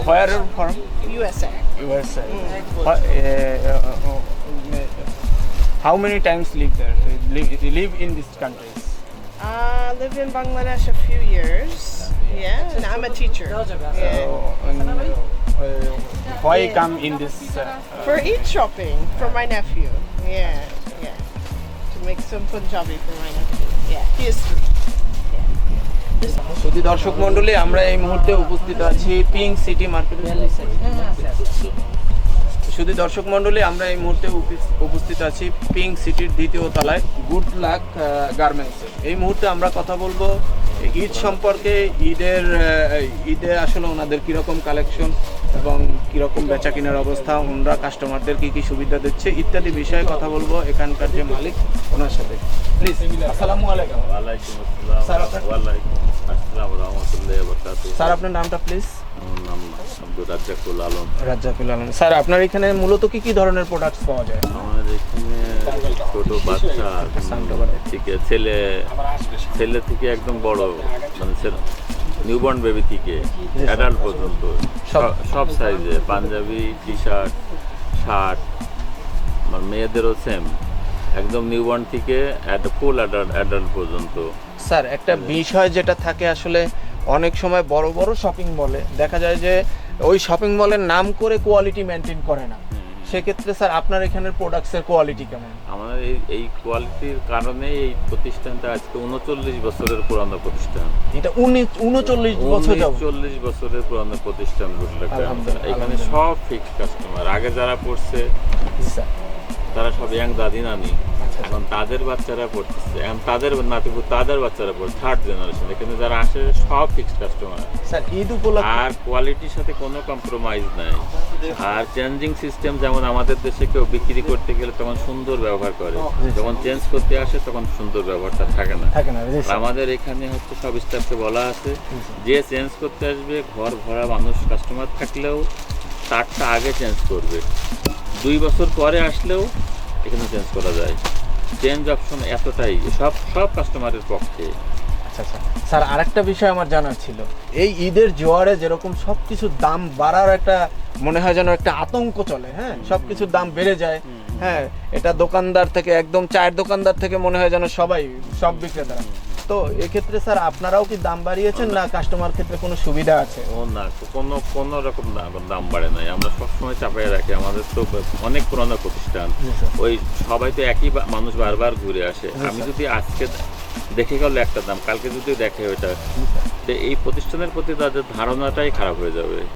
Where are you from? USA. USA. How many times live there? So you live in these countries? Lived in Bangladesh a few years. Yeah, and I'm a teacher. Yeah. Why come in this? For Eid shopping for my nephew. Yeah, yeah. To make some Punjabi for my nephew. Yeah, he is 3. শুধু দর্শক মণ্ডলী, আমরা এই মুহূর্তে উপস্থিত আছি pink city মার্কেটে। শুধু দর্শক মণ্ডলী, আমরা এই মুহূর্তে উপস্থিত আছি পিঙ্ক সিটির দ্বিতীয় তলায় গুড লাক গার্মেন্টসে। এই মুহূর্তে আমরা কথা বলবো ঈদ সম্পর্কে। ঈদে আসলে ওনাদের কীরকম কালেকশন এবং কীরকম বেচা কেনার অবস্থা, ওনারা কাস্টমারদের কী কী সুবিধা দিচ্ছে ইত্যাদি বিষয়ে কথা বলবো এখানকার যে মালিক ওনার সাথে। প্লিজ। আসসালামু আলাইকুম। ওয়ালাইকুম আসসালাম। স্যার, আপনার ওয়ালাইকুম আসসালাম ওয়া রাহমাতুল্লাহি ওয়া বারাকাতুহু। স্যার, আপনার নামটা প্লিজ? আমার নাম আব্দুর রাজ্জাকুল আলম। রাজ্জাকুল আলম। স্যার, আপনার এখানে মূলত কি কি ধরনের প্রোডাক্টস পাওয়া যায়? আমার এখানে ছোট বাচ্চা থেকে ছেলে থেকে একদম বড়, মানে নিউবর্ন বেবি থেকে অ্যাডাল্ট পর্যন্ত সব সাইজে পাঞ্জাবি, টি শার্ট, শার্ট, আমার মেয়েদেরও সেম, একদম নিউবর্ন থেকে ফুল অ্যাডাল্ট পর্যন্ত। স্যার, একটা বিষয় যেটা থাকে আসলে অনেক সময় বড় বড় শপিং মলে দেখা যায় যে ওই শপিং মলের নাম করে কোয়ালিটি মেনটেন করে না। সেক্ষেত্রে স্যার আপনার এখানের প্রোডাক্টসের কোয়ালিটি কেমন? আমাদের এই কোয়ালিটির কারণে এই প্রতিষ্ঠানটা আজকে 39 বছরের পুরানো প্রতিষ্ঠান। এটা 39 বছর যাবত? 40 বছরের পুরানো প্রতিষ্ঠান। এখানে সব ফিক্সড কাস্টমার। আগে যারা পড়ছে তারা সব ইয়াং দাদি নানি, এখন তাদের বাচ্চারা পড়তেছে, এখন তাদের বাচ্চারা পড়ছে, 3rd জেনারেশন। এখানে যারা আসে সব ফিক্সড কাস্টমার। স্যার, ঈদ উপলক্ষে আর কোয়ালিটির সাথে কোনো কম্প্রোমাইজ নাই। আর চেঞ্জিং সিস্টেম, যেমন আমাদের দেশে কেউ বিক্রি করতে গেলে তখন সুন্দর ব্যবহার করে, যখন চেঞ্জ করতে আসে তখন সুন্দর ব্যবহারটা থাকে না। আমাদের এখানে হচ্ছে সব স্টাফকে বলা আছে যে চেঞ্জ করতে আসবে, ঘর ভরা মানুষ কাস্টমার থাকলেও তারটা আগে চেঞ্জ করবে, 2 বছর পরে আসলেও এখানে চেঞ্জ করা যায়। চেঞ্জ অপশন এতটাই সব কাস্টমারের পক্ষে। আচ্ছা আচ্ছা স্যার, আরেকটা বিষয় আমার জানার ছিল, এই ঈদের জোয়ারে যেরকম সব কিছুর দাম বাড়ার একটা মনে হয় যেন একটা আতঙ্ক চলে। হ্যাঁ, সব কিছুর দাম বেড়ে যায়। হ্যাঁ, এটা দোকানদার থেকে একদম চায়ের দোকানদার থেকে মনে হয় যেন সব বিক্রেতারা। তো এক্ষেত্রে স্যার আপনারাও কি দাম বাড়িয়েছেন না কাস্টমার ক্ষেত্রে কোনো সুবিধা আছে? ও না, কোনো রকম দাম বাড়ে নাই। আমরা সবসময় চাপাই রাখি। আমাদের তো অনেক পুরনো প্রতিষ্ঠান, ওই সবাই তো একই মানুষ বারবার ঘুরে আসে। আমি যদি আজকে দেখে গেল একটা দাম, কালকে যদি দেখে ওইটা, এই প্রতিষ্ঠানের প্রতি তাদের ধারণাটাই খারাপ হয়ে যাবে।